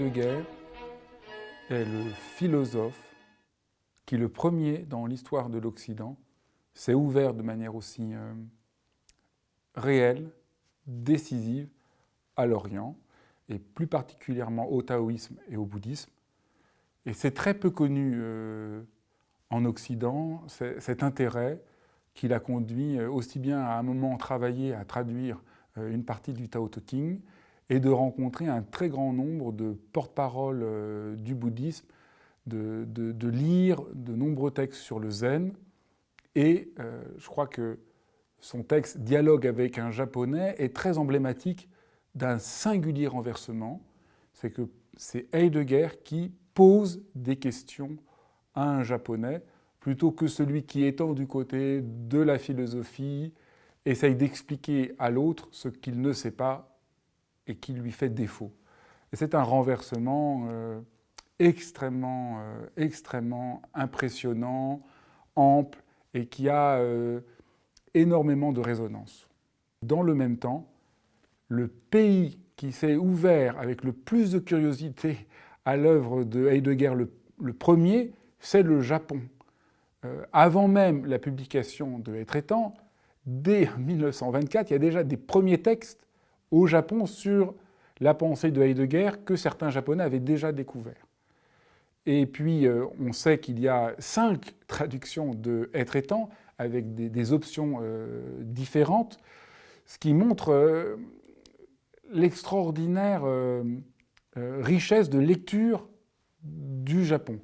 Heidegger est le philosophe qui, le premier dans l'histoire de l'Occident, s'est ouvert de manière aussi réelle, décisive à l'Orient, et plus particulièrement au taoïsme et au bouddhisme. Et c'est très peu connu en Occident, cet intérêt qui l'a conduit aussi bien à un moment travailler à traduire une partie du Tao Te Ching et de rencontrer un très grand nombre de porte-paroles du bouddhisme, de lire de nombreux textes sur le zen. Et je crois que son texte Dialogue avec un japonais est très emblématique d'un singulier renversement. C'est que c'est Heidegger qui pose des questions à un japonais plutôt que celui qui, étant du côté de la philosophie, essaye d'expliquer à l'autre ce qu'il ne sait pas et qui lui fait défaut. Et c'est un renversement extrêmement impressionnant, ample, et qui a énormément de résonance. Dans le même temps, le pays qui s'est ouvert avec le plus de curiosité à l'œuvre de Heidegger le premier, c'est le Japon. Avant même la publication de Être et temps, dès 1924, il y a déjà des premiers textes au Japon sur la pensée de Heidegger que certains Japonais avaient déjà découvert. Et puis, on sait qu'il y a 5 traductions de Être et temps avec des options différentes, ce qui montre l'extraordinaire richesse de lecture du Japon.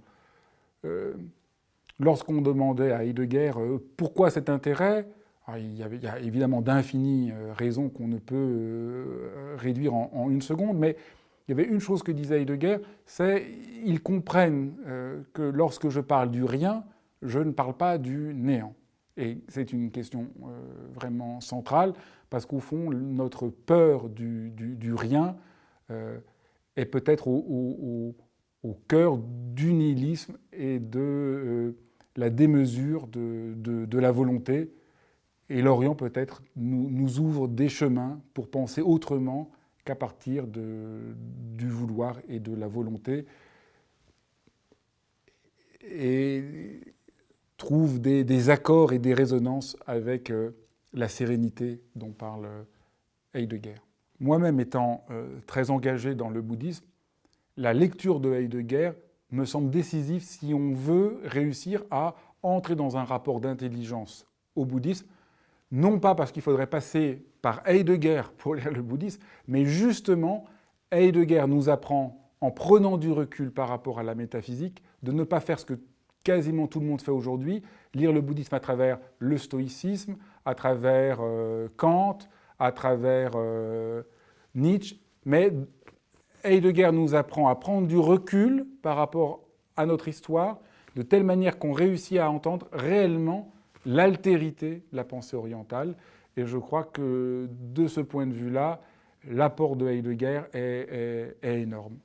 Lorsqu'on demandait à Heidegger pourquoi cet intérêt, il y a évidemment d'infinies raisons qu'on ne peut réduire en une seconde, mais il y avait une chose que disait Heidegger, c'est qu'ils comprennent que lorsque je parle du rien, je ne parle pas du néant. Et c'est une question vraiment centrale, parce qu'au fond, notre peur du rien est peut-être au cœur du nihilisme et de la démesure de la volonté. Et l'Orient peut-être nous ouvre des chemins pour penser autrement qu'à partir du vouloir et de la volonté, et trouve des accords et des résonances avec la sérénité dont parle Heidegger. Moi-même étant très engagé dans le bouddhisme, la lecture de Heidegger me semble décisive si on veut réussir à entrer dans un rapport d'intelligence au bouddhisme, non pas parce qu'il faudrait passer par Heidegger pour lire le bouddhisme, mais justement, Heidegger nous apprend, en prenant du recul par rapport à la métaphysique, de ne pas faire ce que quasiment tout le monde fait aujourd'hui, lire le bouddhisme à travers le stoïcisme, à travers Kant, à travers Nietzsche, mais Heidegger nous apprend à prendre du recul par rapport à notre histoire, de telle manière qu'on réussit à entendre réellement l'altérité de la pensée orientale. Et je crois que de ce point de vue-là, l'apport de Heidegger est énorme.